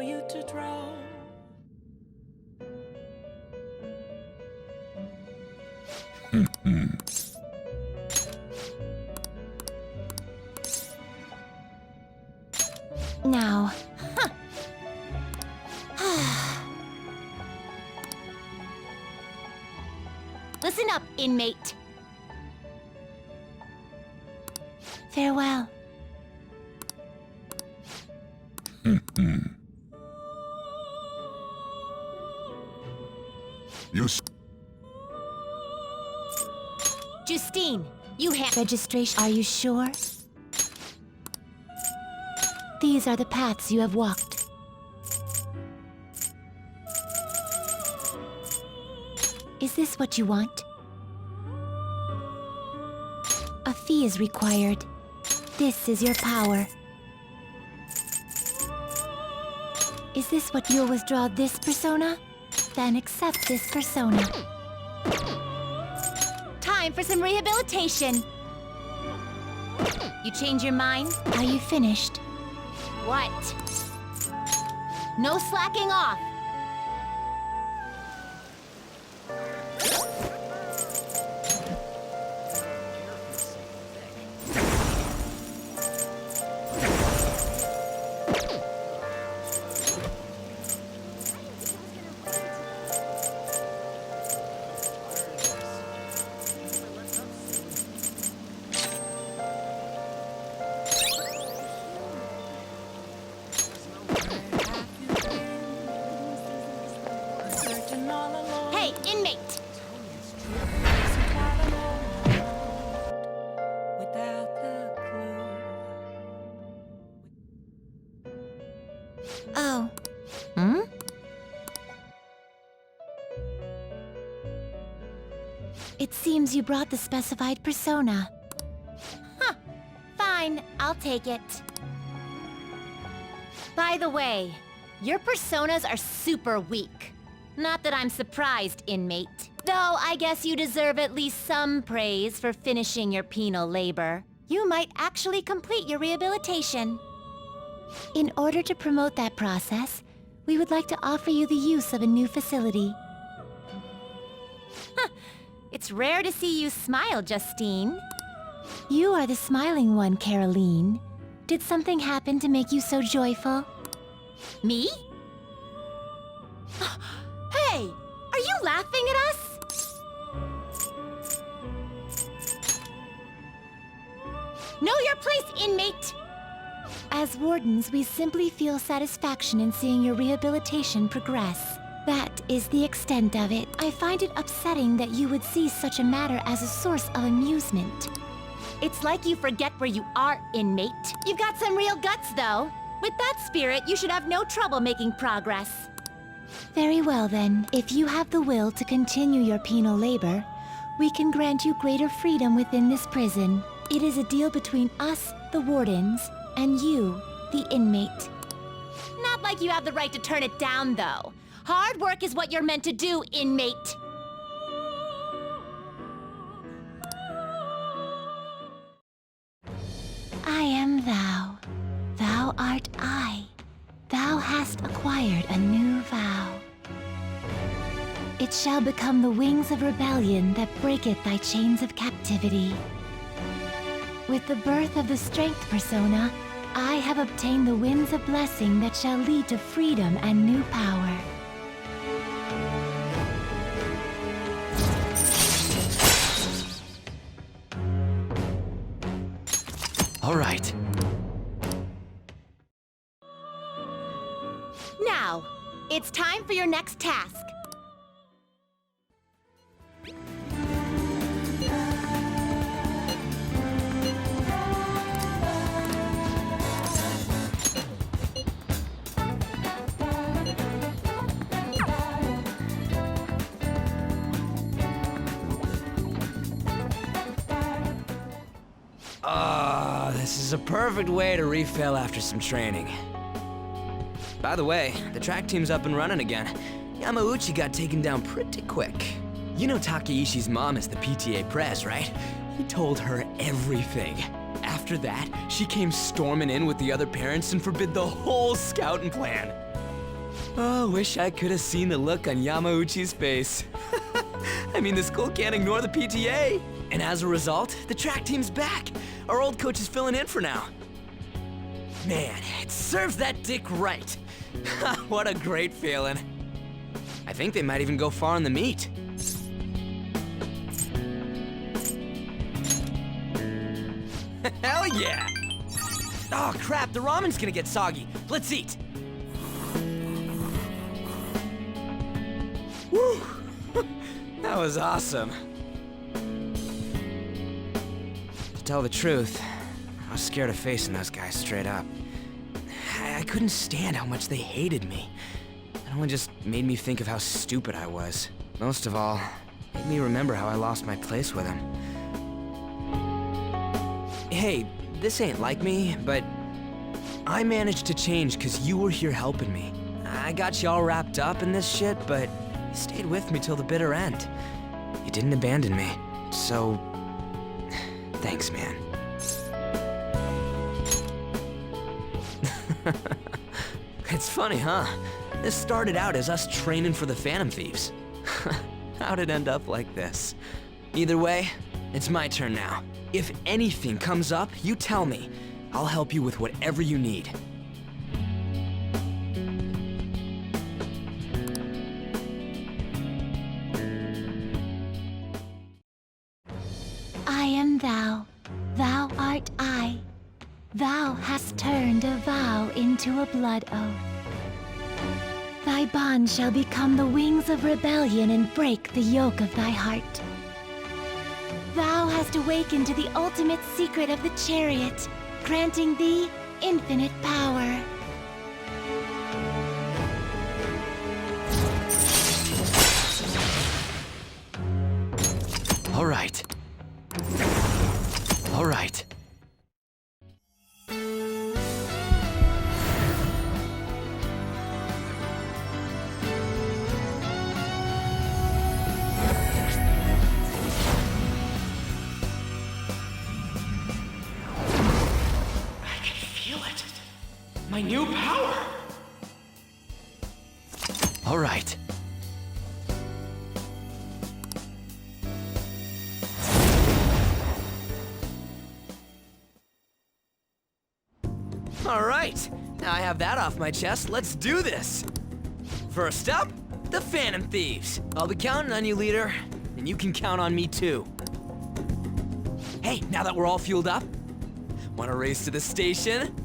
for you to drown. Now. Listen up, inmate. Farewell. Justine, you have registration. Are you sure? These are the paths you have walked. Is this what you want? A fee is required. This is your power. Is this what you'll withdraw this persona? Then accept this persona. Time for some rehabilitation. You change your mind? Are you finished? What? No slacking off. Hey, inmate! Oh. It seems you brought the specified persona. Huh. Fine, I'll take it. By the way, your personas are super weak. Not that I'm surprised, inmate. Though I guess you deserve at least some praise for finishing your penal labor. You might actually complete your rehabilitation. In order to promote that process, we would like to offer you the use of a new facility. Huh. It's rare to see you smile, Justine. You are the smiling one, Caroline. Did something happen to make you so joyful? Me? Hey! Are you laughing at us? Know your place, inmate! As wardens, we simply feel satisfaction in seeing your rehabilitation progress. That is the extent of it. I find it upsetting that you would see such a matter as a source of amusement. It's like you forget where you are, inmate. You've got some real guts, though. With that spirit, you should have no trouble making progress. Very well, then. If you have the will to continue your penal labor, we can grant you greater freedom within this prison. It is a deal between us, the wardens, and you, the inmate. Not like you have the right to turn it down, though. Hard work is what you're meant to do, inmate. I am thou. Thou art I. Thou hast acquired a new vow. It shall become the wings of rebellion that breaketh thy chains of captivity. With the birth of the strength persona, I have obtained the winds of blessing that shall lead to freedom and new power. All right. Now, it's time for your next task. This is a perfect way to refill after some training. By the way, the track team's up and running again. Yamauchi got taken down pretty quick. You know Takeishi's mom is the PTA press, right? He told her everything. After that, she came storming in with the other parents and forbid the whole scouting plan. Oh, wish I could have seen the look on Yamauchi's face. I mean, the school can't ignore the PTA. And as a result, the track team's back. Our old coach is filling in for now. Man, it serves that dick right. What a great feeling. I think they might even go far in the meet. Hell yeah! Oh crap, the ramen's gonna get soggy. Let's eat. Woo! That was awesome. To tell the truth, I was scared of facing those guys straight up. I couldn't stand how much they hated me. It only just made me think of how stupid I was. Most of all, it made me remember how I lost my place with them. Hey, this ain't like me, but I managed to change because you were here helping me. I got you all wrapped up in this shit, but you stayed with me till the bitter end. You didn't abandon me, so thanks, man. It's funny, huh? This started out as us training for the Phantom Thieves. How'd it end up like this? Either way, it's my turn now. If anything comes up, you tell me. I'll help you with whatever you need. I am thou, thou art I. Thou hast turned a vow into a blood oath. Thy bond shall become the wings of rebellion and break the yoke of thy heart. Thou hast awakened to the ultimate secret of the chariot, granting thee infinite power. All right. All right. My new power! All right. All right. Now I have that off my chest. Let's do this. First up, the Phantom Thieves. I'll be counting on you, leader. And you can count on me, too. Hey, now that we're all fueled up, want to race to the station?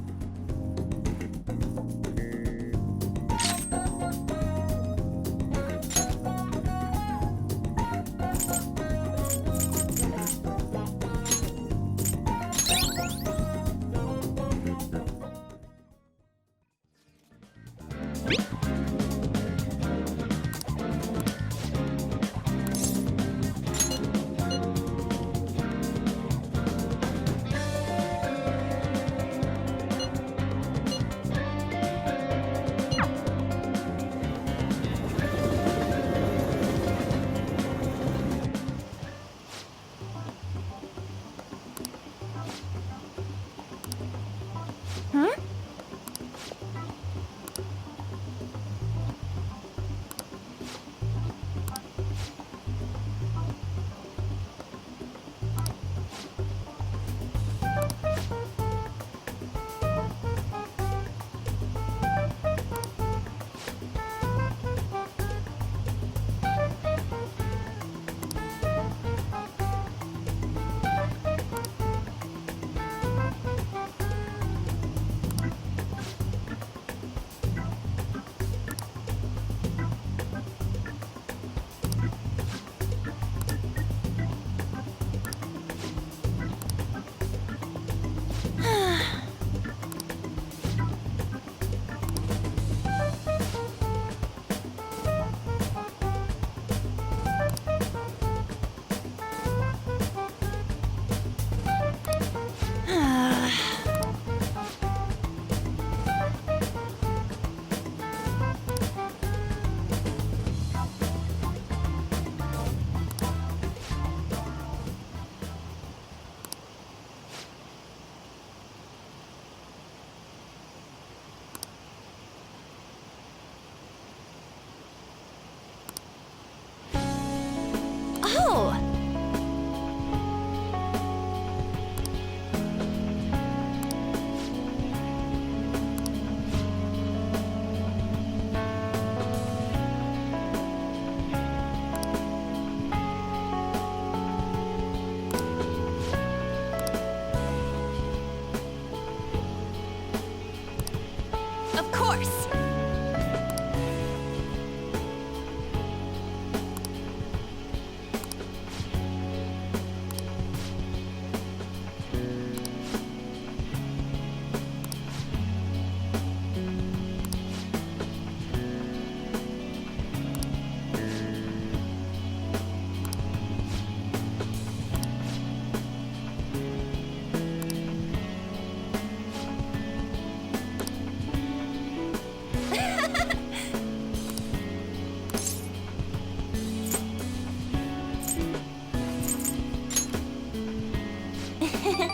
Yeah.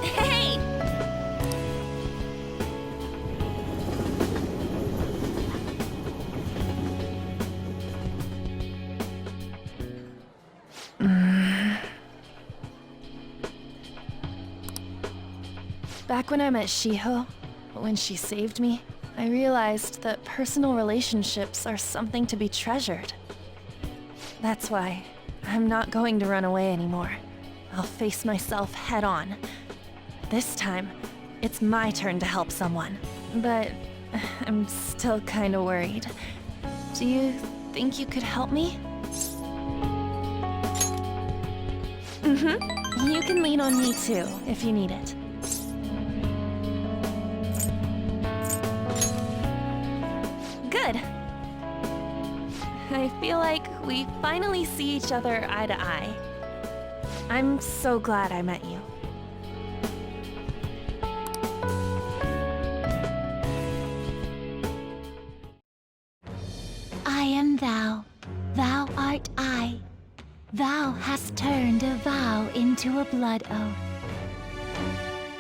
Hey! Back when I met Shiho, when she saved me, I realized that personal relationships are something to be treasured. That's why I'm not going to run away anymore. I'll face myself head on. This time, it's my turn to help someone. But I'm still kinda worried. Do you think you could help me? You can lean on me too, if you need it. Good. I feel like we finally see each other eye to eye. I'm so glad I met you. I am thou, thou art I. Thou hast turned a vow into a blood oath.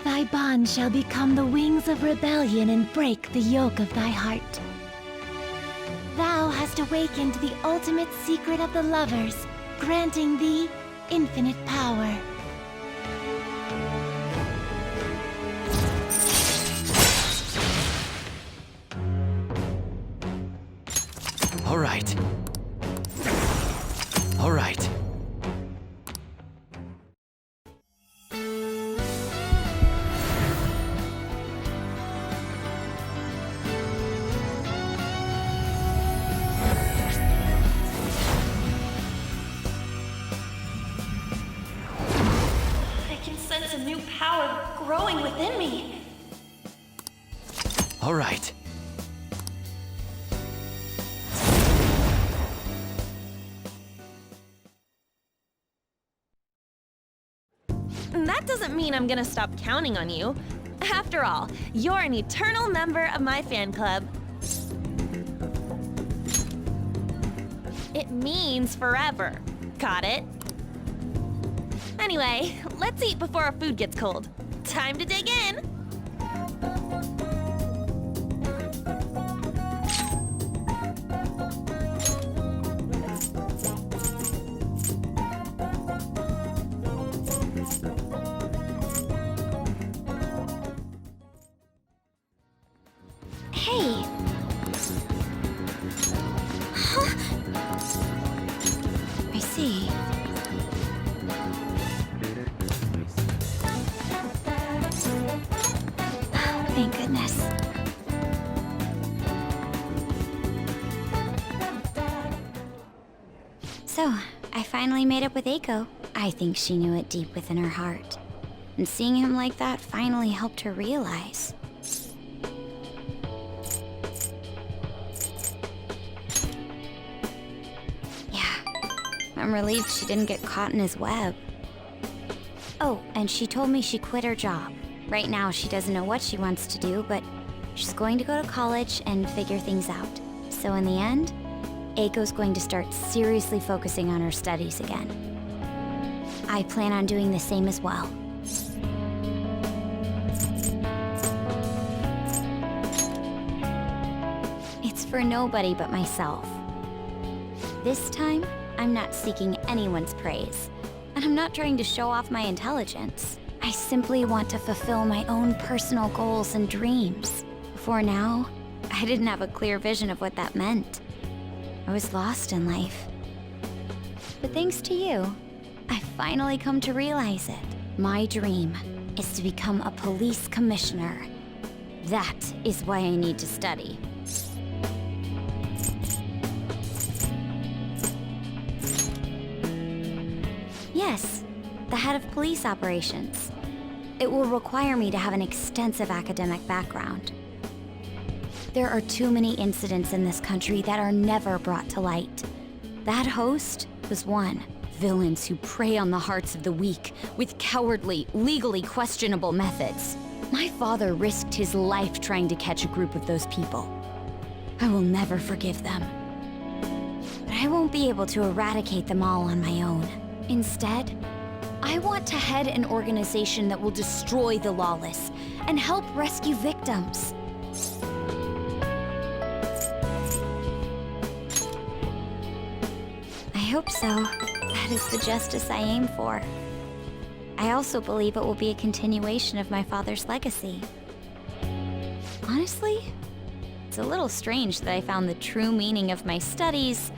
Thy bond shall become the wings of rebellion and break the yoke of thy heart. Thou hast awakened the ultimate secret of the lovers, granting thee infinite power. All right. All right. I can sense a new power growing within me. All right. That doesn't mean I'm gonna stop counting on you. After all, you're an eternal member of my fan club. It means forever. Got it? Anyway, let's eat before our food gets cold. Time to dig in! Hey! Huh? I see. Thank goodness. So, I finally made up with Eiko. I think she knew it deep within her heart. And seeing him like that finally helped her realize. Yeah, I'm relieved she didn't get caught in his web. Oh, and she told me she quit her job. Right now, she doesn't know what she wants to do, but she's going to go to college and figure things out. So in the end, Eiko's going to start seriously focusing on her studies again. I plan on doing the same as well. It's for nobody but myself. This time, I'm not seeking anyone's praise, and I'm not trying to show off my intelligence. I simply want to fulfill my own personal goals and dreams. Before now, I didn't have a clear vision of what that meant. I was lost in life. But thanks to you, I finally come to realize it. My dream is to become a police commissioner. That is why I need to study. Yes, the head of police operations. it will require me to have an extensive academic background. There are too many incidents in this country that are never brought to light. That host was one. Villains who prey on the hearts of the weak with cowardly, legally questionable methods. My father risked his life trying to catch a group of those people. I will never forgive them. But I won't be able to eradicate them all on my own. Instead, I want to head an organization that will destroy the lawless and help rescue victims. I hope so. That is the justice I aim for. I also believe it will be a continuation of my father's legacy. Honestly, it's a little strange that I found the true meaning of my studies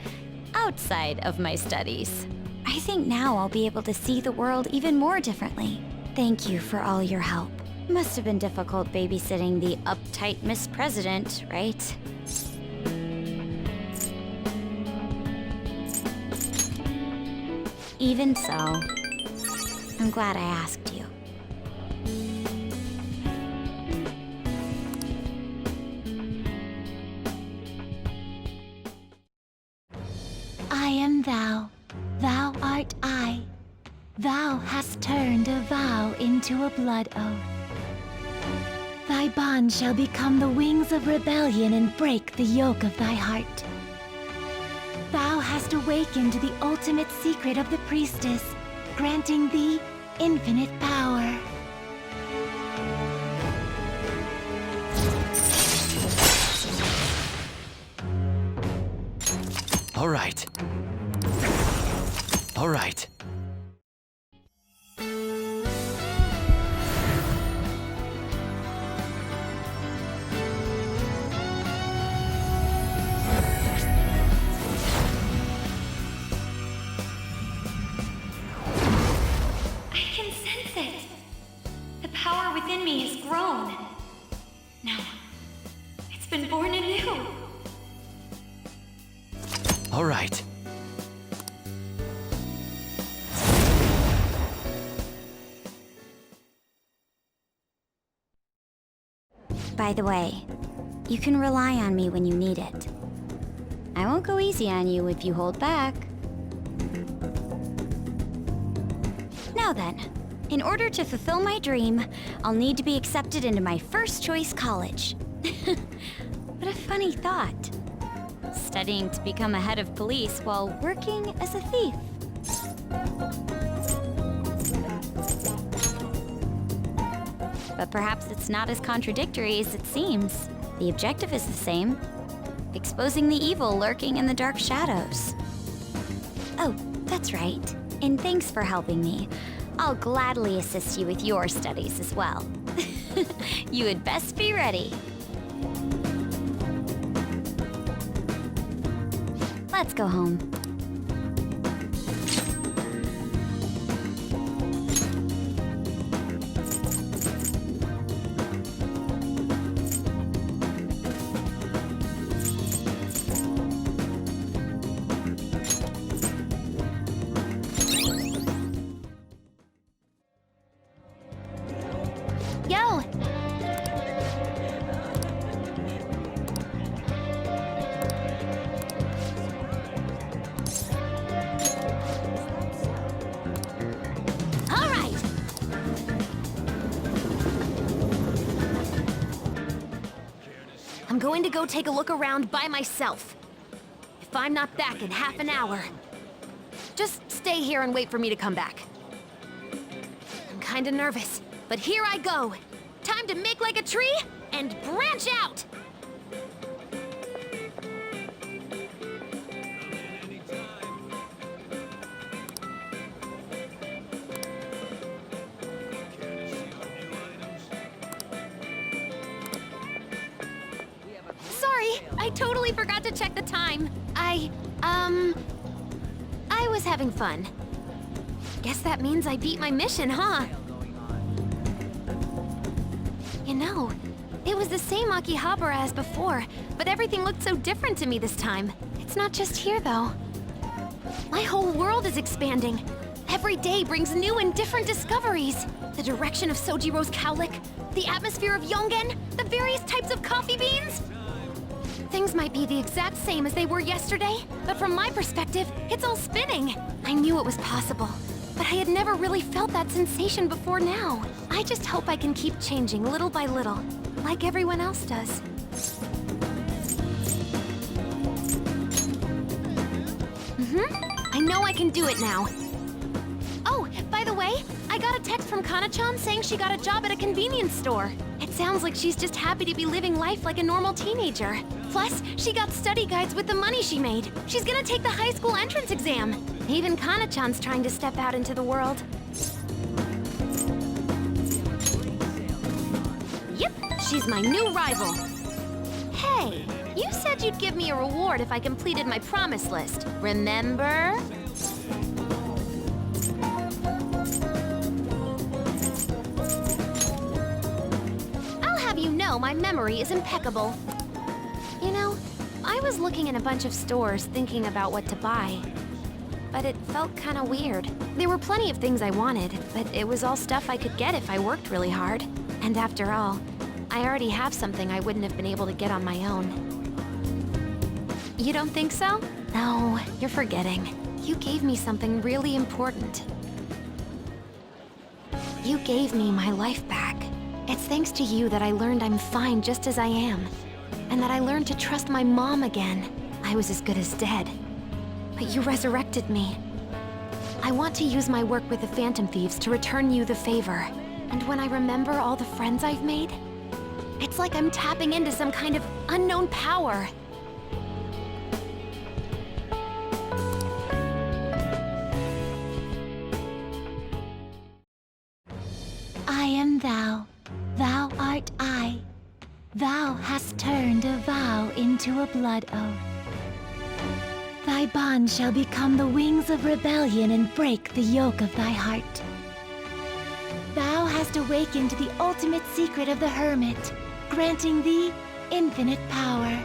outside of my studies. I think now I'll be able to see the world even more differently. Thank you for all your help. Must have been difficult babysitting the uptight Miss President, right? Even so, I'm glad I asked you. I am thou, thou art I. Thou hast turned a vow into a blood oath. Thy bond shall become the wings of rebellion and break the yoke of thy heart. Thou hast awakened the ultimate secret of the priestess, granting thee infinite power. All right. All right. Within me has grown. Now, it's been born anew. All right. By the way, you can rely on me when you need it. I won't go easy on you if you hold back. Now then. In order to fulfill my dream, I'll need to be accepted into my first choice college. What a funny thought. Studying to become a head of police while working as a thief. But perhaps it's not as contradictory as it seems. The objective is the same. Exposing the evil lurking in the dark shadows. Oh, that's right. And thanks for helping me. I'll gladly assist you with your studies as well. You had best be ready. Let's go home. Yo! All right! I'm going to go take a look around by myself. If I'm not back in half an hour, just stay here and wait for me to come back. I'm kinda nervous. But here I go! Time to make like a tree and branch out! Sorry, I totally forgot to check the time. I was having fun. Guess that means I beat my mission, huh? You know, it was the same Akihabara as before, but everything looked so different to me this time. It's not just here, though. My whole world is expanding. Every day brings new and different discoveries. The direction of Sojiro's cowlick, the atmosphere of Yongen, the various types of coffee beans. Things might be the exact same as they were yesterday, but from my perspective, it's all spinning. I knew it was possible, but I had never really felt that sensation before now. I just hope I can keep changing little by little, like everyone else does. I know I can do it now. Oh, by the way, I got a text from Kana-chan saying she got a job at a convenience store. It sounds like she's just happy to be living life like a normal teenager. Plus, she got study guides with the money she made. She's gonna take the high school entrance exam. Even Kana-chan's trying to step out into the world. Yep, she's my new rival. Hey, you said you'd give me a reward if I completed my promise list, remember? I'll have you know my memory is impeccable. You know, I was looking in a bunch of stores thinking about what to buy, but it felt kind of weird. There were plenty of things I wanted, but it was all stuff I could get if I worked really hard. And after all, I already have something I wouldn't have been able to get on my own. You don't think so? No, you're forgetting. You gave me something really important. You gave me my life back. It's thanks to you that I learned I'm fine just as I am. And that I learned to trust my mom again. I was as good as dead. But you resurrected me. I want to use my work with the Phantom Thieves to return you the favor. And when I remember all the friends I've made, it's like I'm tapping into some kind of unknown power. I am thou, thou art I. Thou hast turned a vow into a blood oath. Thy bond shall become the wings of rebellion and break the yoke of thy heart. Thou hast awakened the ultimate secret of the Hermit, granting thee infinite power.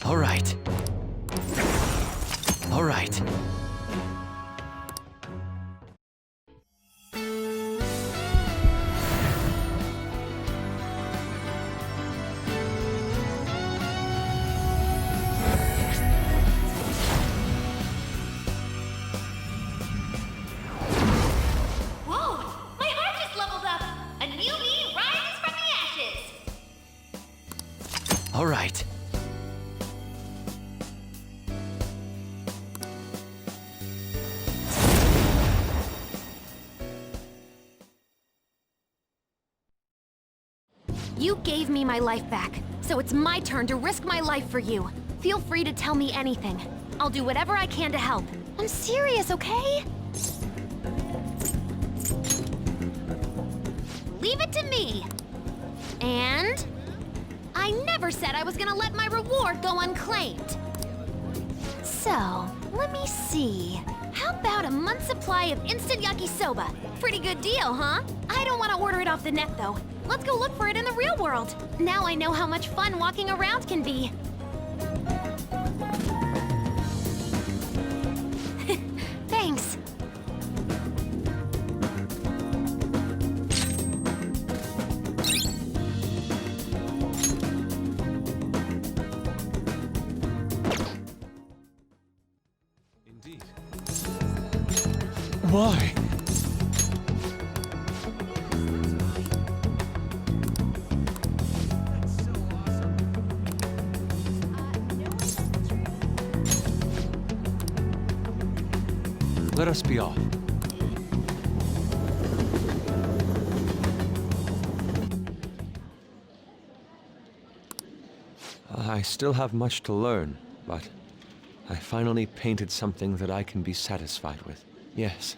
All right. All right. Whoa! My heart just leveled up! A new me rises from the ashes! All right. You gave me my life back, so it's my turn to risk my life for you. Feel free to tell me anything. I'll do whatever I can to help. I'm serious, okay? Leave it to me. And I never said I was gonna let my reward go unclaimed. So, let me see. How about a month's supply of instant yakisoba? Pretty good deal, huh? I don't want to order it off the net, though. Let's go look for it in the real world. Now I know how much fun walking around can be. Thanks. Indeed. Why? Let us be off. I still have much to learn, but I finally painted something that I can be satisfied with. Yes,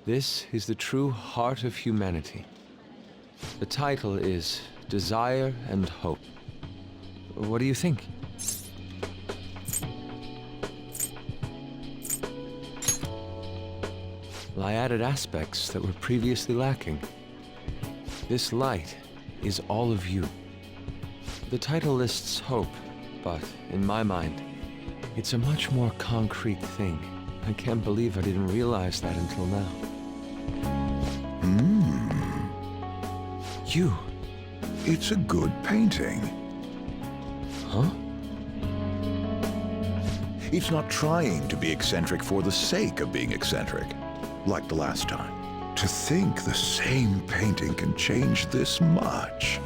this is the true heart of humanity. The title is Desire and Hope. What do you think? I added aspects that were previously lacking. This light is all of you. The title lists hope, but in my mind, it's a much more concrete thing. I can't believe I didn't realize that until now. You. It's a good painting. Huh? It's not trying to be eccentric for the sake of being eccentric, like the last time. To think the same painting can change this much.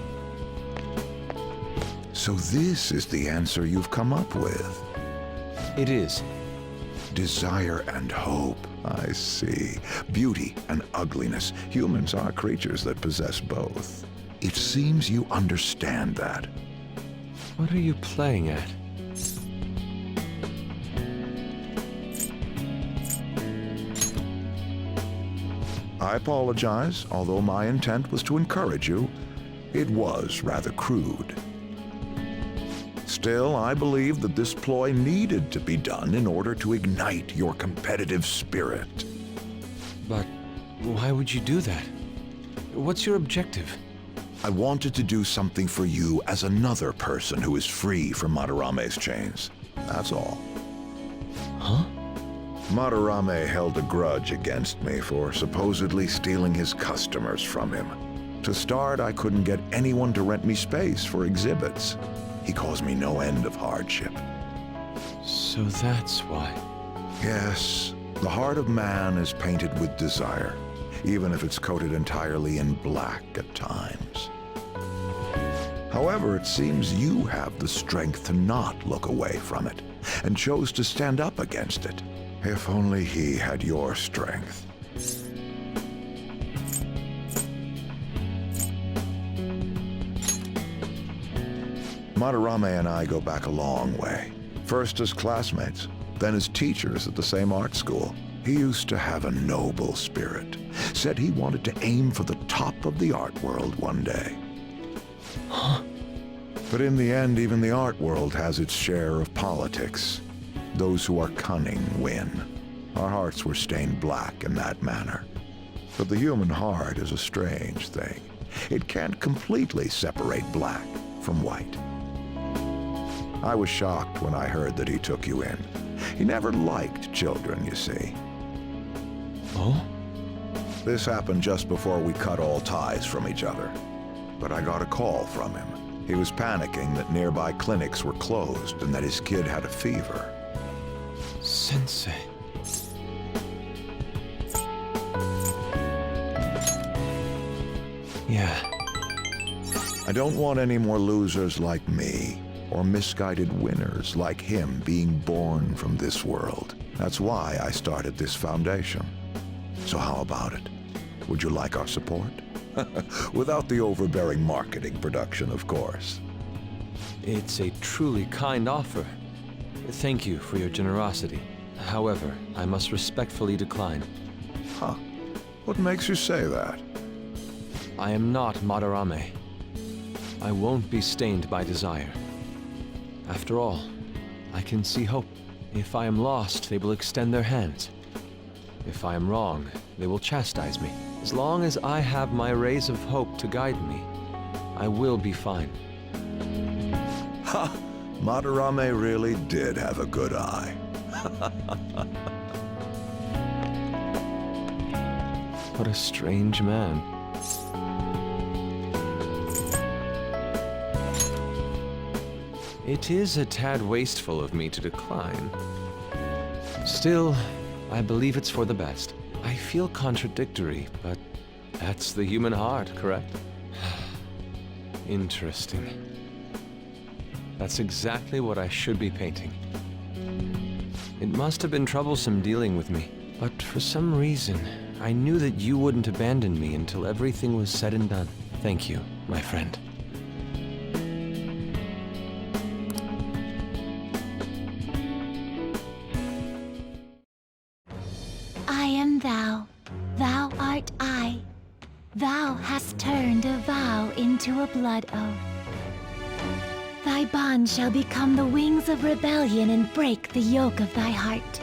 So this is the answer you've come up with. It is. Desire and hope. I see. Beauty and ugliness. Humans are creatures that possess both. It seems you understand that. What are you playing at? I apologize, although my intent was to encourage you. It was rather crude. Still, I believe that this ploy needed to be done in order to ignite your competitive spirit. But why would you do that? What's your objective? I wanted to do something for you as another person who is free from Madarame's chains. That's all. Huh? Madarame held a grudge against me for supposedly stealing his customers from him. To start, I couldn't get anyone to rent me space for exhibits. He caused me no end of hardship. So that's why. Yes, the heart of man is painted with desire, even if it's coated entirely in black at times. However, it seems you have the strength to not look away from it, and chose to stand up against it. If only he had your strength. Madarame and I go back a long way. First as classmates, then as teachers at the same art school. He used to have a noble spirit. Said he wanted to aim for the top of the art world one day. Huh? But in the end, even the art world has its share of politics. Those who are cunning win. Our hearts were stained black in that manner. But the human heart is a strange thing. It can't completely separate black from white. I was shocked when I heard that he took you in. He never liked children, you see. Oh? This happened just before we cut all ties from each other. But I got a call from him. He was panicking that nearby clinics were closed and that his kid had a fever. Sensei. Yeah. I don't want any more losers like me, or misguided winners like him being born from this world. That's why I started this foundation. So how about it? Would you like our support? Without the overbearing marketing production, of course. It's a truly kind offer. Thank you for your generosity. However, I must respectfully decline. Huh. What makes you say that? I am not Madarame. I won't be stained by desire. After all, I can see hope. If I am lost, they will extend their hands. If I am wrong, they will chastise me. As long as I have my rays of hope to guide me, I will be fine. Ha! Madarame really did have a good eye. What a strange man. It is a tad wasteful of me to decline. Still, I believe it's for the best. I feel contradictory, but that's the human heart, correct? Interesting. That's exactly what I should be painting. It must have been troublesome dealing with me, but for some reason, I knew that you wouldn't abandon me until everything was said and done. Thank you, my friend. I am thou, thou art I. Thou hast turned a vow into a blood oath. Thy bond shall become the wings of rebellion and break the yoke of thy heart.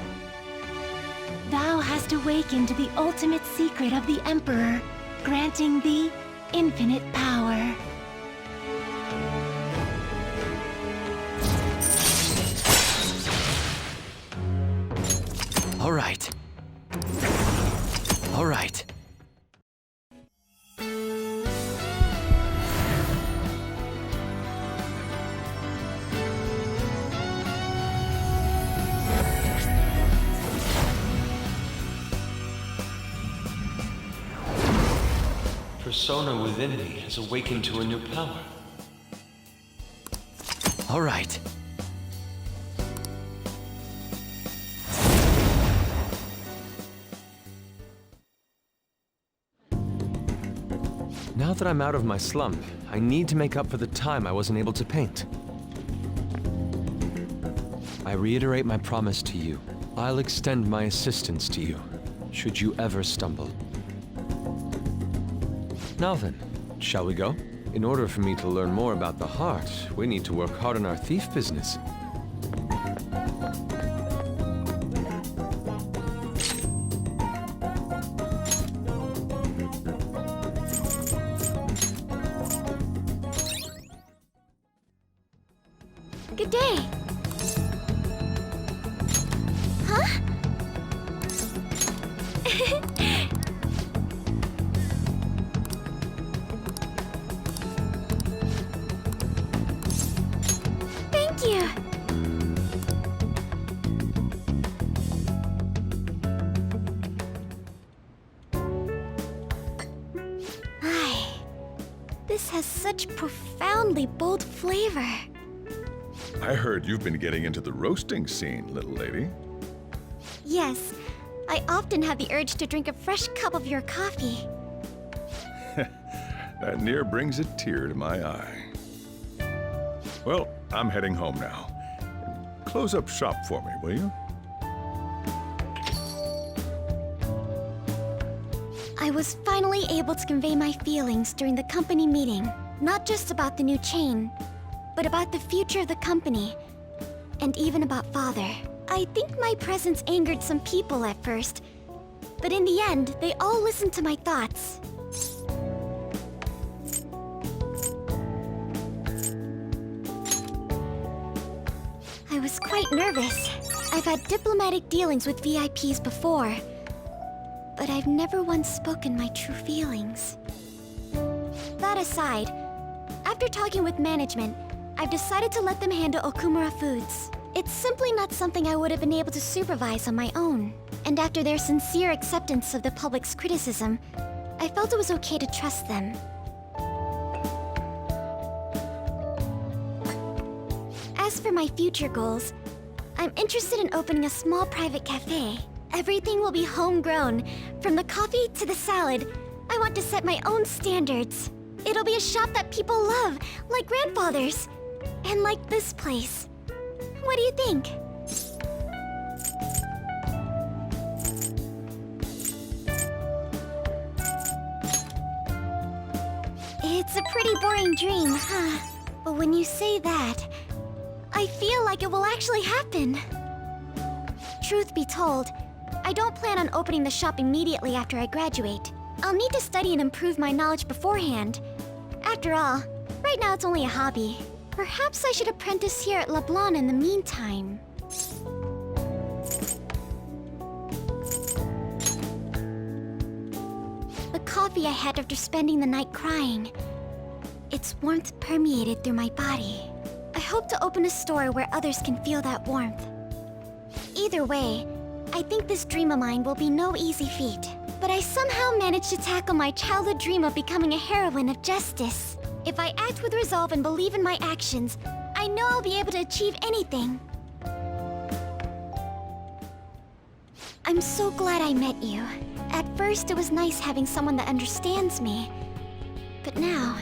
Thou hast awakened the ultimate secret of the Emperor, granting thee infinite power. All right. All right. Persona within me has awakened to a new power. All right. Now that I'm out of my slump, I need to make up for the time I wasn't able to paint. I reiterate my promise to you. I'll extend my assistance to you, should you ever stumble. Now then, shall we go? In order for me to learn more about the heart, we need to work hard on our thief business. Good day. Huh? Thank you. Ay, this has such profoundly bold flavor. I heard you've been getting into the roasting scene, little lady. Yes, I often have the urge to drink a fresh cup of your coffee. That near brings a tear to my eye. Well, I'm heading home now. Close up shop for me, will you? I was finally able to convey my feelings during the company meeting. Not just about the new chain, but about the future of the company. And even about Father. I think my presence angered some people at first, but in the end, they all listened to my thoughts. I was quite nervous. I've had diplomatic dealings with VIPs before, but I've never once spoken my true feelings. That aside, after talking with management, I've decided to let them handle Okumura Foods. It's simply not something I would have been able to supervise on my own. And after their sincere acceptance of the public's criticism, I felt it was okay to trust them. As for my future goals, I'm interested in opening a small private cafe. Everything will be homegrown, from the coffee to the salad. I want to set my own standards. It'll be a shop that people love, like grandfather's, and like this place. What do you think? It's a pretty boring dream, huh? But when you say that, I feel like it will actually happen. Truth be told, I don't plan on opening the shop immediately after I graduate. I'll need to study and improve my knowledge beforehand. After all, right now it's only a hobby. Perhaps I should apprentice here at LeBlanc in the meantime. The coffee I had after spending the night crying, its warmth permeated through my body. I hope to open a store where others can feel that warmth. Either way, I think this dream of mine will be no easy feat. But I somehow managed to tackle my childhood dream of becoming a heroine of justice. If I act with resolve and believe in my actions, I know I'll be able to achieve anything. I'm so glad I met you. At first, it was nice having someone that understands me. But now,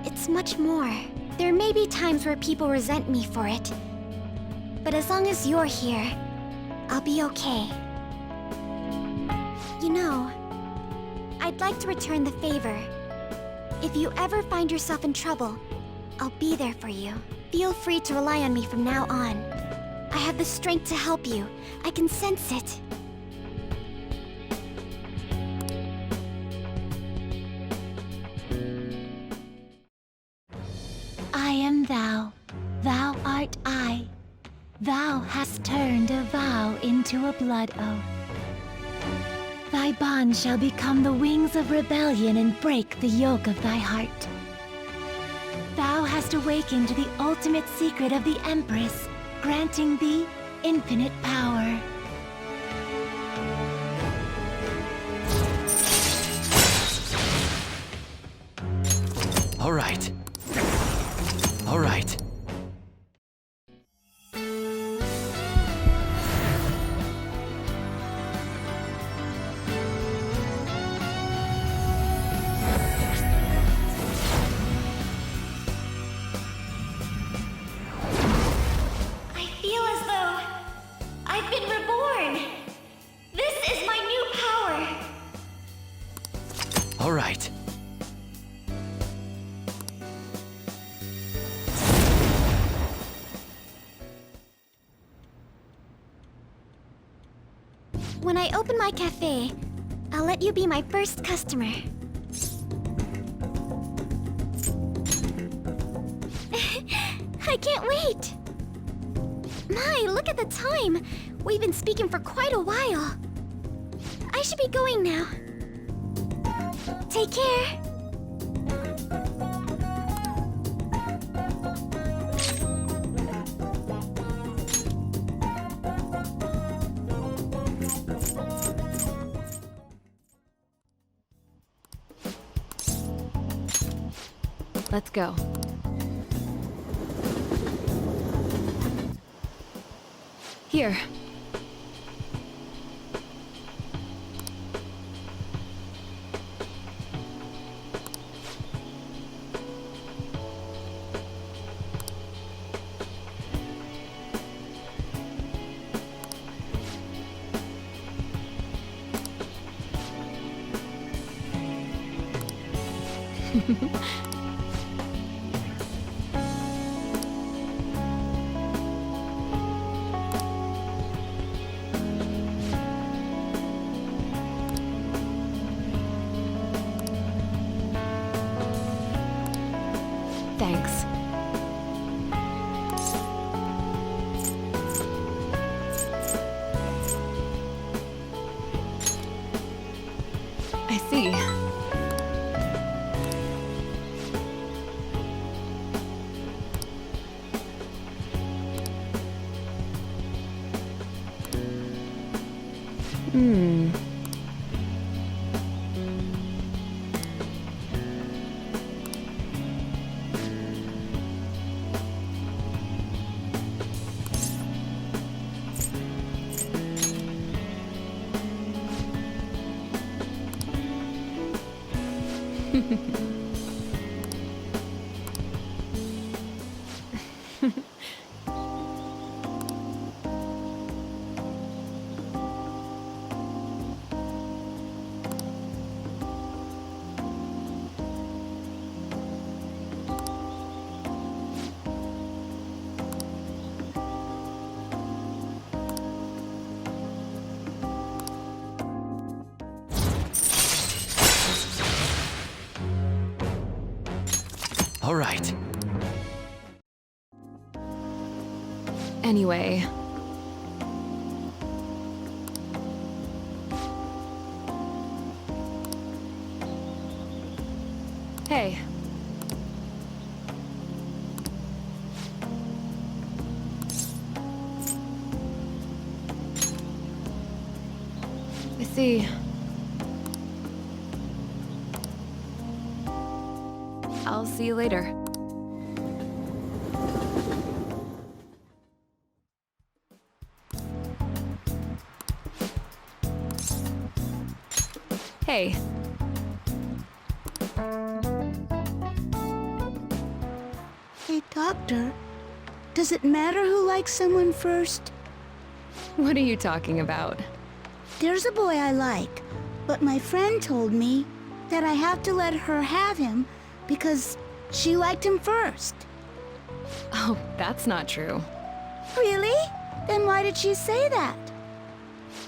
it's much more. There may be times where people resent me for it. But as long as you're here, I'll be okay. You know, I'd like to return the favor. If you ever find yourself in trouble, I'll be there for you. Feel free to rely on me from now on. I have the strength to help you. I can sense it. thou. Thou art I. Thou hast turned a vow into a blood oath. Thy bond shall become the wings of rebellion and break the yoke of thy heart. Thou hast awakened the ultimate secret of the Empress, granting thee infinite power. All right. All right. I feel as though I've been reborn. This is my new power. All right. When I open my cafe, I'll let you be my first customer. I can't wait! My, look at the time! We've been speaking for quite a while. I should be going now. Take care. Let's go. Here. Thanks. I see. All right. Anyway. Hey. I see. I'll see you later. Hey. Hey, Doctor. Does it matter who likes someone first? What are you talking about? There's a boy I like, but my friend told me that I have to let her have him because she liked him first. Oh, that's not true. Really? Then why did she say that?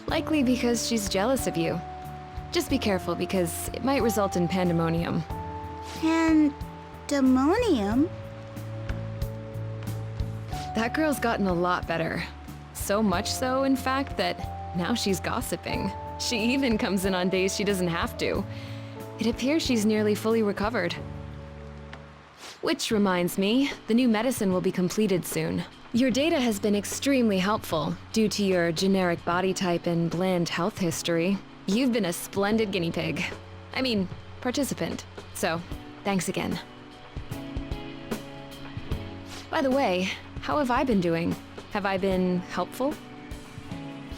Likely because she's jealous of you. Just be careful because it might result in pandemonium. Pandemonium? That girl's gotten a lot better. So much so, in fact, that now she's gossiping. She even comes in on days she doesn't have to. It appears she's nearly fully recovered. Which reminds me, the new medicine will be completed soon. Your data has been extremely helpful due to your generic body type and bland health history. You've been a splendid guinea pig. I mean, participant. So, thanks again. By the way, how have I been doing? Have I been helpful?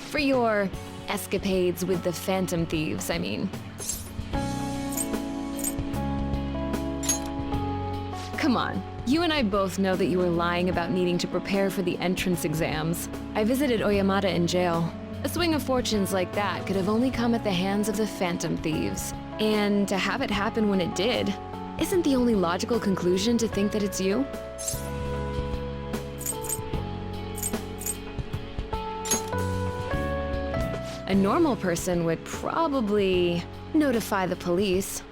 For your escapades with the Phantom Thieves, I mean. Come on, you and I both know that you were lying about needing to prepare for the entrance exams. I visited Oyamata in jail. A swing of fortunes like that could have only come at the hands of the Phantom Thieves. And to have it happen when it did, isn't the only logical conclusion to think that it's you? A normal person would probably notify the police.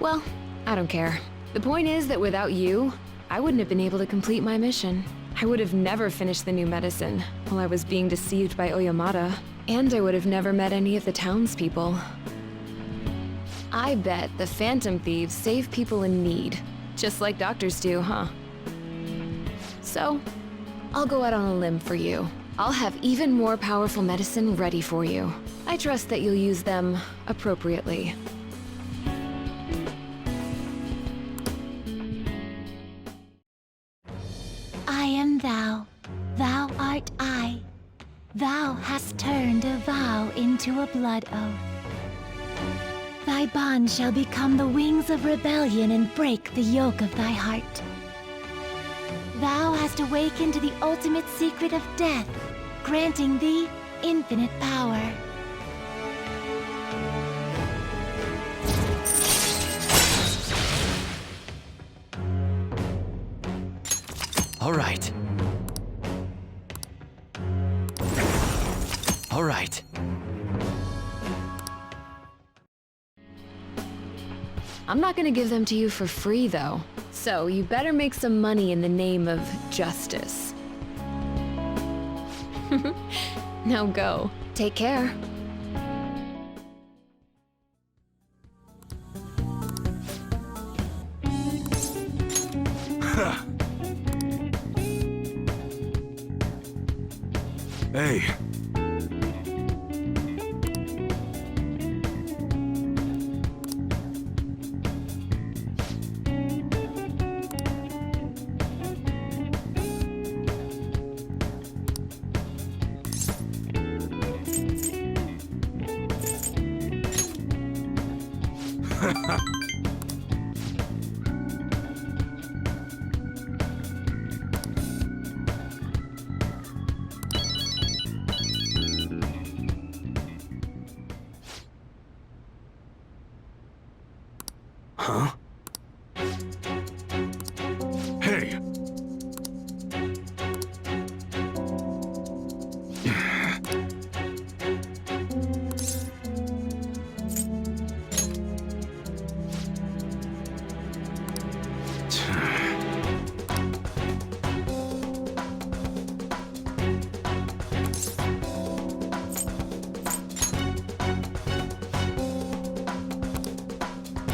Well, I don't care. The point is that without you, I wouldn't have been able to complete my mission. I would have never finished the new medicine while I was being deceived by Oyamata, and I would have never met any of the townspeople. I bet the Phantom Thieves save people in need, just like doctors do, huh? So, I'll go out on a limb for you. I'll have even more powerful medicine ready for you. I trust that you'll use them appropriately. I am thou, thou art I. Thou hast turned a vow into a blood oath. Thy bond shall become the wings of rebellion and break the yoke of thy heart. Thou hast awakened to the ultimate secret of death, granting thee infinite power. All right. All right. I'm not gonna give them to you for free, though. So you better make some money in the name of justice. Now go. Take care. Hey. Huh? Hey!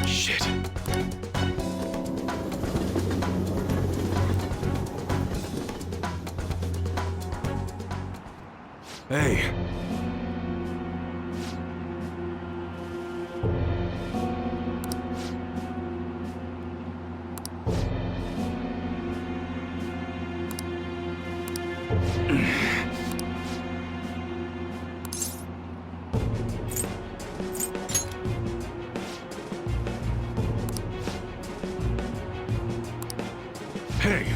Shit. Hey. Hey.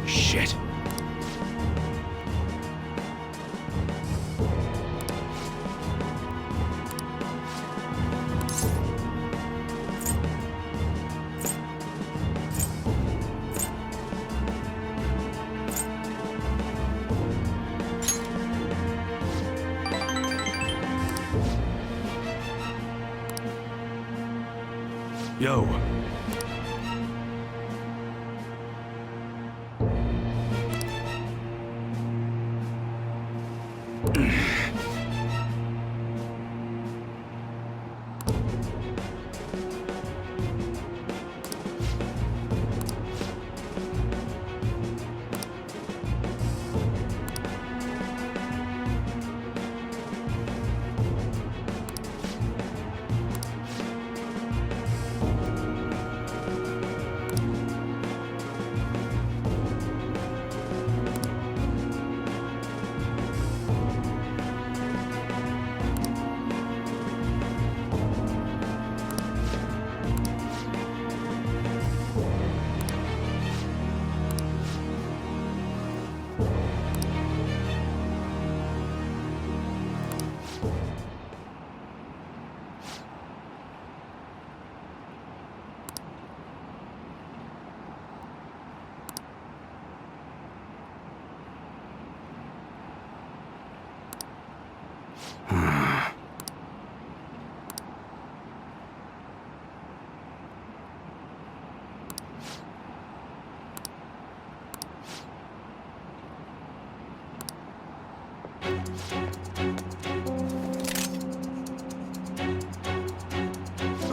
Shit. Yo.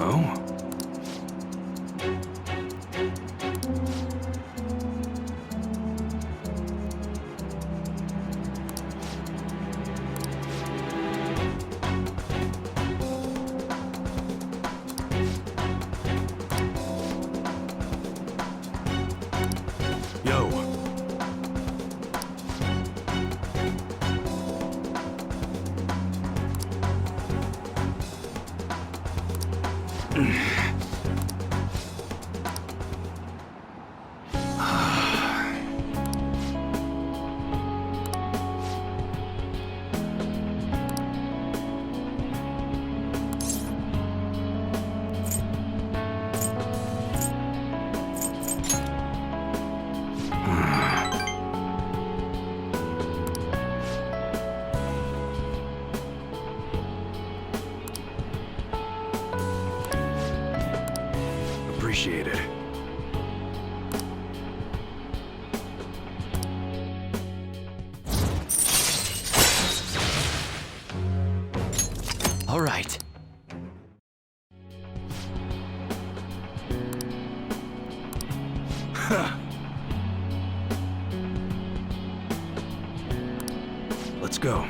Oh? Yo. Appreciate it. All right. Let's go.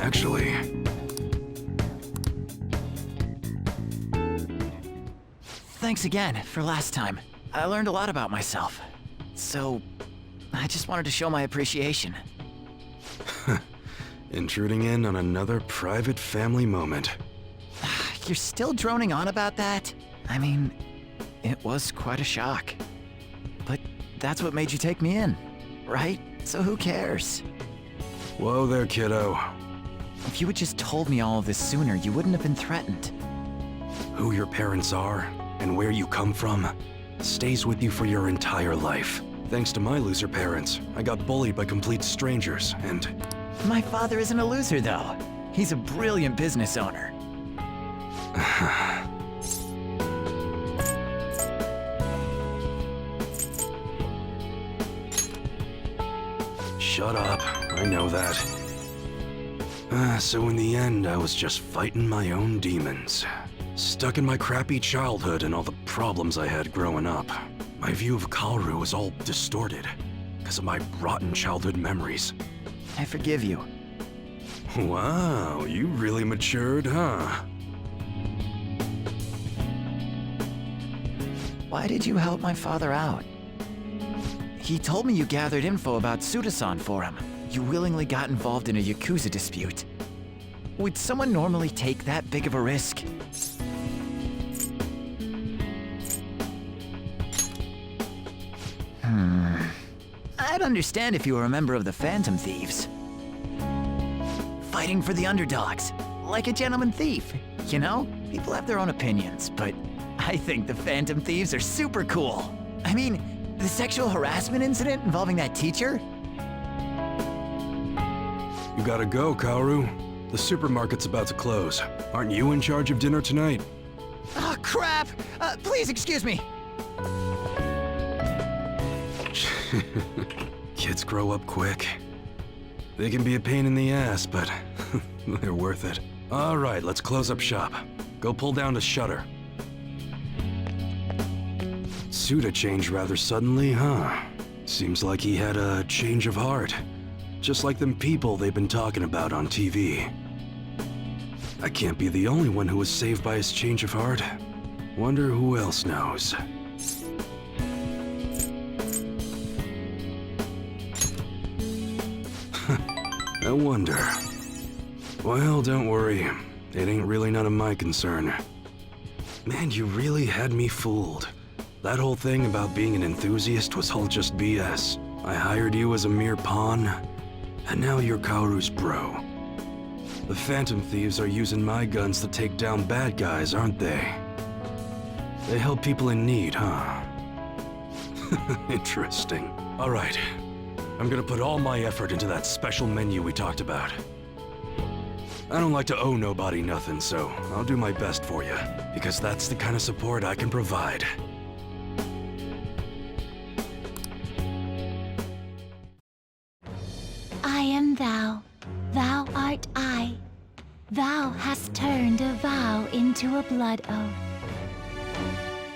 Actually, Thanks again for last time. I learned a lot about myself. So, I just wanted to show my appreciation. intruding in on another private family moment. You're still droning on about that? I mean, it was quite a shock. But that's what made you take me in, right? So who cares? Whoa there, kiddo. If you had just told me all of this sooner, you wouldn't have been threatened. Who your parents are and where you come from, stays with you for your entire life. Thanks to my loser parents, I got bullied by complete strangers, and My father isn't a loser, though. He's a brilliant business owner. Shut up, I know that. So in the end, I was just fighting my own demons. Stuck in my crappy childhood and all the problems I had growing up. My view of Kaoru was all distorted because of my rotten childhood memories. I forgive you. Wow, you really matured, huh? Why did you help my father out? He told me you gathered info about Suda-san for him. You willingly got involved in a Yakuza dispute. Would someone normally take that big of a risk? I'd understand if you were a member of the Phantom Thieves. Fighting for the underdogs, like a gentleman thief. You know, people have their own opinions, but I think the Phantom Thieves are super cool. I mean, the sexual harassment incident involving that teacher? You gotta go, Kaoru. The supermarket's about to close. Aren't you in charge of dinner tonight? Oh, crap! Please excuse me. Kids grow up quick. They can be a pain in the ass, but they're worth it. All right, let's close up shop. Go pull down the shutter. Suda changed rather suddenly, huh? Seems like he had a change of heart. Just like them people they've been talking about on TV. I can't be the only one who was saved by his change of heart. Wonder who else knows. No wonder. Well, don't worry. It ain't really none of my concern. Man, you really had me fooled. That whole thing about being an enthusiast was all just BS. I hired you as a mere pawn, and now you're Kaoru's bro. The Phantom Thieves are using my guns to take down bad guys, aren't they? They help people in need, huh? Interesting. All right. I'm gonna put all my effort into that special menu we talked about. I don't like to owe nobody nothing, so I'll do my best for you, because that's the kind of support I can provide. I am thou, thou art I. Thou hast turned a vow into a blood oath.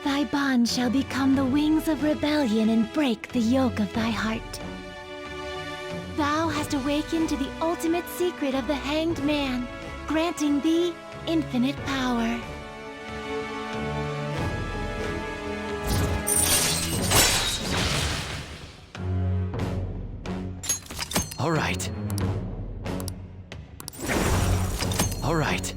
Thy bond shall become the wings of rebellion and break the yoke of thy heart. Thou hast awakened to the ultimate secret of the hanged man, granting thee infinite power. All right. All right.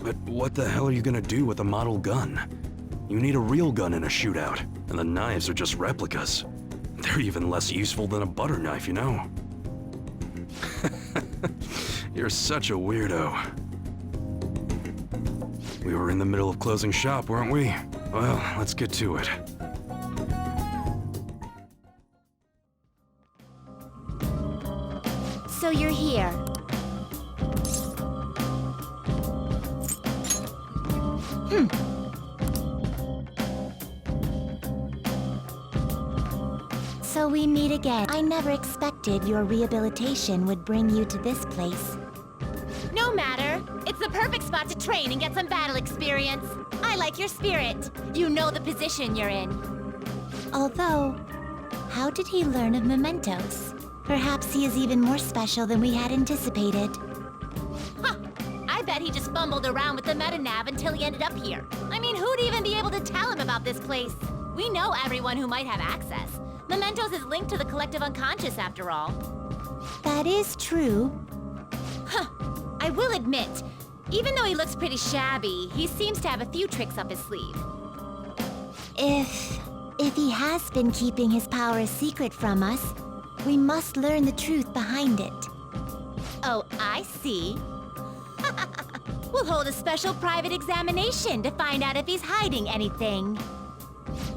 But what the hell are you gonna do with a model gun? You need a real gun in a shootout, and the knives are just replicas. They're even less useful than a butter knife, you know? You're such a weirdo. We were in the middle of closing shop, weren't we? Well, let's get to it. So you're here. So we meet again. I never expected your rehabilitation would bring you to this place. No matter. It's the perfect spot to train and get some battle experience. I like your spirit. You know the position you're in. Although, how did he learn of mementos? Perhaps he is even more special than we had anticipated. Huh! I bet he just fumbled around with the metanav until he ended up here. I mean, who'd even be able to tell him about this place? We know everyone who might have access. Mementos is linked to the collective unconscious, after all. That is true. Huh. I will admit, even though he looks pretty shabby, he seems to have a few tricks up his sleeve. If he has been keeping his power a secret from us, we must learn the truth behind it. Oh, I see. We'll hold a special private examination to find out if he's hiding anything.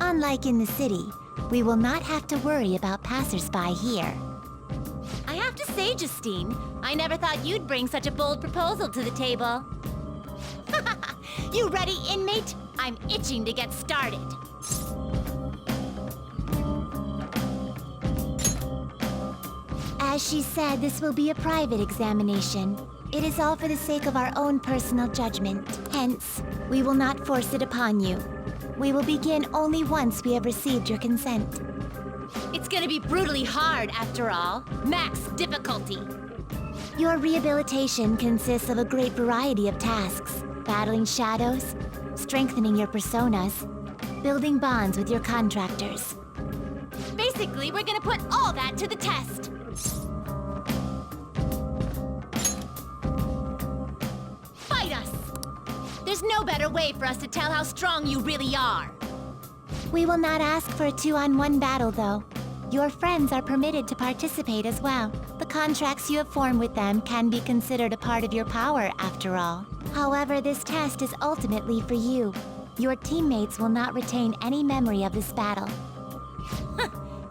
Unlike in the city, we will not have to worry about passersby here. I have to say, Justine, I never thought you'd bring such a bold proposal to the table. You ready, inmate? I'm itching to get started. As she said, this will be a private examination. It is all for the sake of our own personal judgment. Hence, we will not force it upon you. We will begin only once we have received your consent. It's gonna be brutally hard, after all. Max difficulty. Your rehabilitation consists of a great variety of tasks. Battling shadows, strengthening your personas, building bonds with your contractors. Basically, we're gonna put all that to the test. Fight us! There's no better way for us to tell how strong you really are. We will not ask for a 2-on-1 battle, though. Your friends are permitted to participate as well. The contracts you have formed with them can be considered a part of your power, after all. However, this test is ultimately for you. Your teammates will not retain any memory of this battle.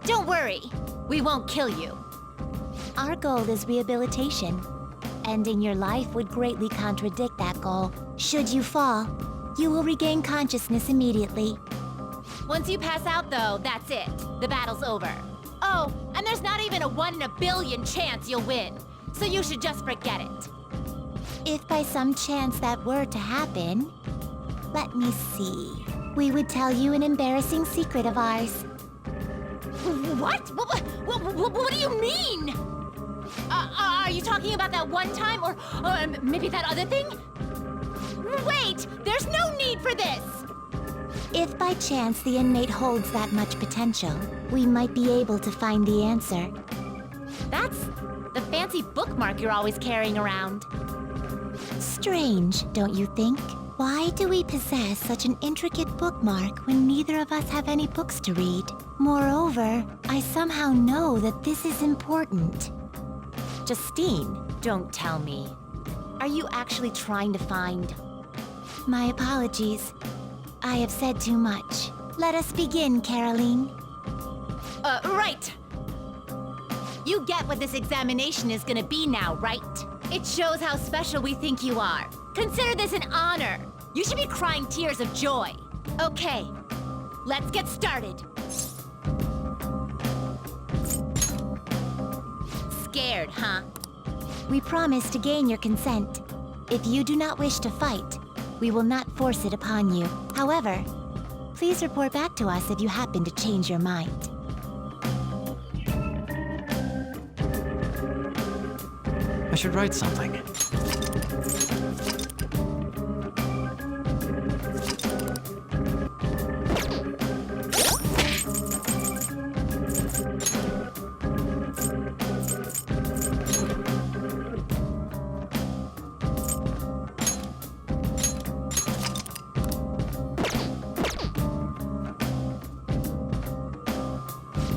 Don't worry, we won't kill you. Our goal is rehabilitation. Ending your life would greatly contradict that goal. Should you fall, you will regain consciousness immediately. Once you pass out, though, that's it. The battle's over. Oh, and there's not even a 1 in a billion chance you'll win, so you should just forget it. If by some chance that were to happen, let me see. We would tell you an embarrassing secret of ours. What? What do you mean? Are you talking about that one time, or maybe that other thing? Wait, there's no need for this! If by chance the inmate holds that much potential, we might be able to find the answer. That's the fancy bookmark you're always carrying around. Strange, don't you think? Why do we possess such an intricate bookmark when neither of us have any books to read? Moreover, I somehow know that this is important. Justine, don't tell me. Are you actually trying to find... My apologies. I have said too much. Let us begin, Caroline. Right. You get what this examination is gonna be now, right? It shows how special we think you are. Consider this an honor. You should be crying tears of joy. Okay, let's get started. Scared, huh? We promise to gain your consent. If you do not wish to fight, we will not force it upon you. However, please report back to us if you happen to change your mind. I should write something.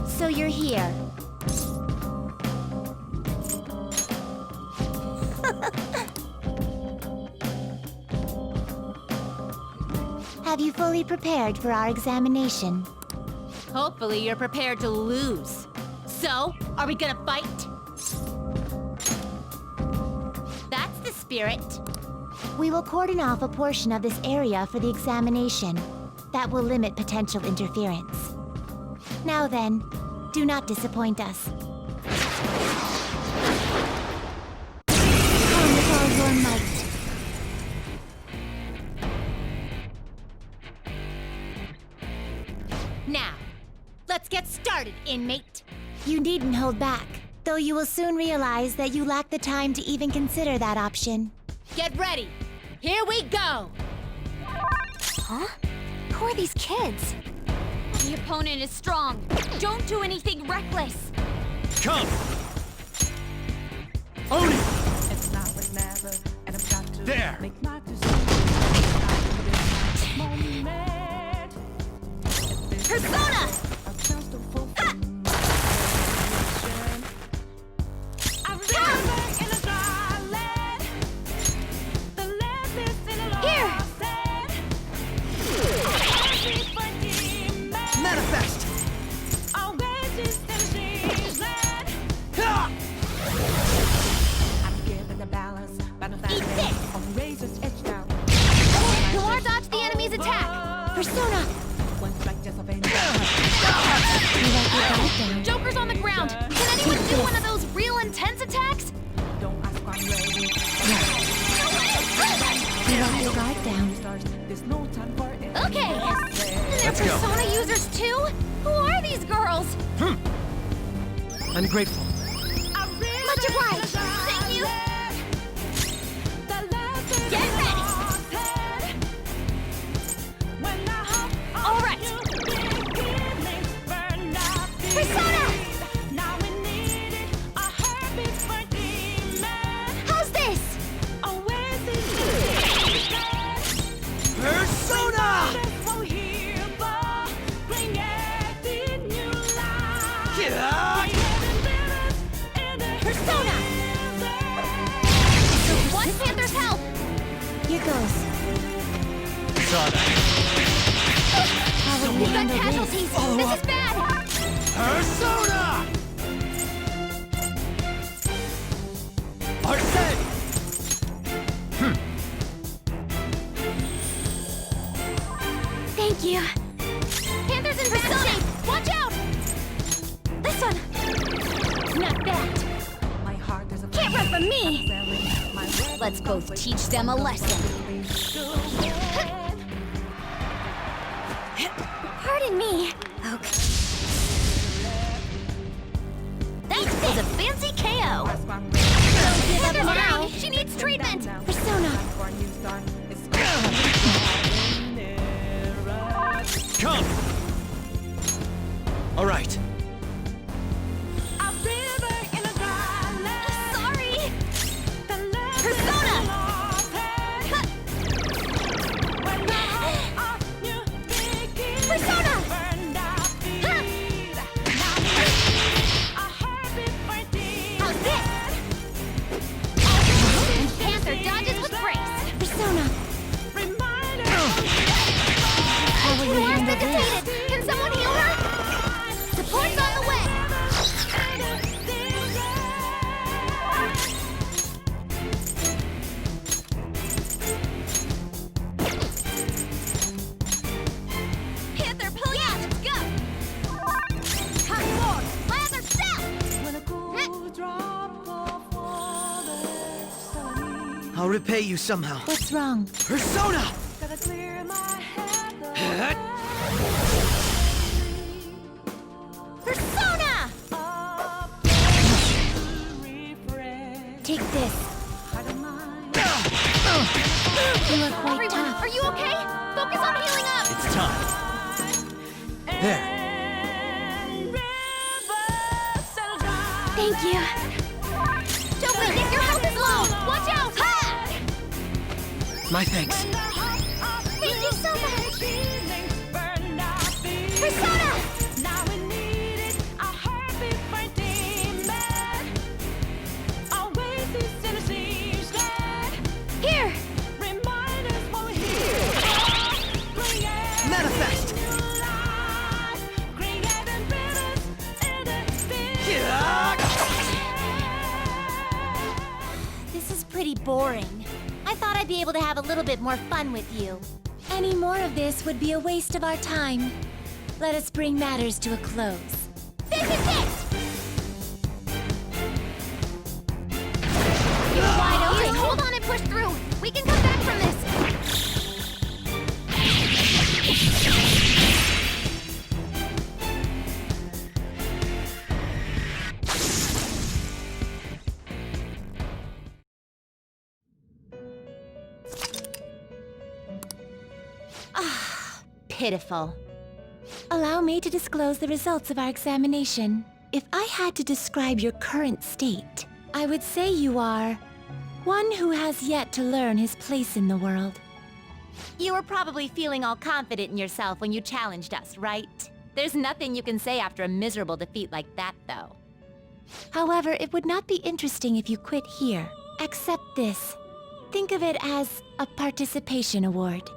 So you're here. Have you fully prepared for our examination? Hopefully you're prepared to lose. So, are we gonna fight? That's the spirit. We will cordon off a portion of this area for the examination. That will limit potential interference. Now then, do not disappoint us. Come with all your might. Now, let's get started, inmate. You needn't hold back, though you will soon realize that you lack the time to even consider that option. Get ready. Here we go. Huh? Who are these kids? The opponent is strong. Don't do anything reckless. Come! Own it! There! Persona! Ha! Persona! Joker's on the ground! Can anyone do one of those real intense attacks? You let your guard down. Okay! And they're Persona users too? Who are these girls? Ungrateful. Much obliged! Thank you! Get ready! Alright! Persona! How's this? Persona! Persona! Want Panther's help? Here goes. Saw that. We've got casualties! This is bad! Persona! Arsene! Thank you. Panther's in bad shape! Watch out! This one! Not bad! Can't run from me! Let's both teach them a lesson. Pardon me. Okay. That was a fancy KO. Don't give up now. She needs treatment. Persona! Come! All right. Sorry. Persona! Persona! How's this? Panther dodges with grace. Persona! How will you Who are handle this? agitated? Can someone heal her? Support's on the way. Panther, pull out. Let's go. Come forward. My other self. I'll repay you somehow. What's wrong? Persona! Persona! Take this. You look quite Everyone, tough. are you okay? Focus on healing up. It's time. There. Thank you. Don't wait, your health is low. Watch out. Ha! My thanks. Thank you so much. Persona! Here! Manifest! This is pretty boring. I thought I'd be able to have a little bit more fun with you. Any more of this would be a waste of our time. Let us bring matters to a close. This is it! You're wide open. Just hold on and push through. We can come back from this. Pitiful. Allow me to disclose the results of our examination. If I had to describe your current state, I would say you are one who has yet to learn his place in the world. You were probably feeling all confident in yourself when you challenged us, right? There's nothing you can say after a miserable defeat like that, though. However, it would not be interesting if you quit here. Accept this. Think of it as a participation award.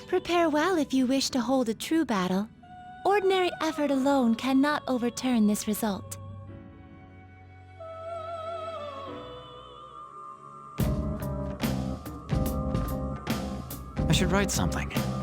Prepare well if you wish to hold a true battle. Ordinary effort alone cannot overturn this result. I should write something.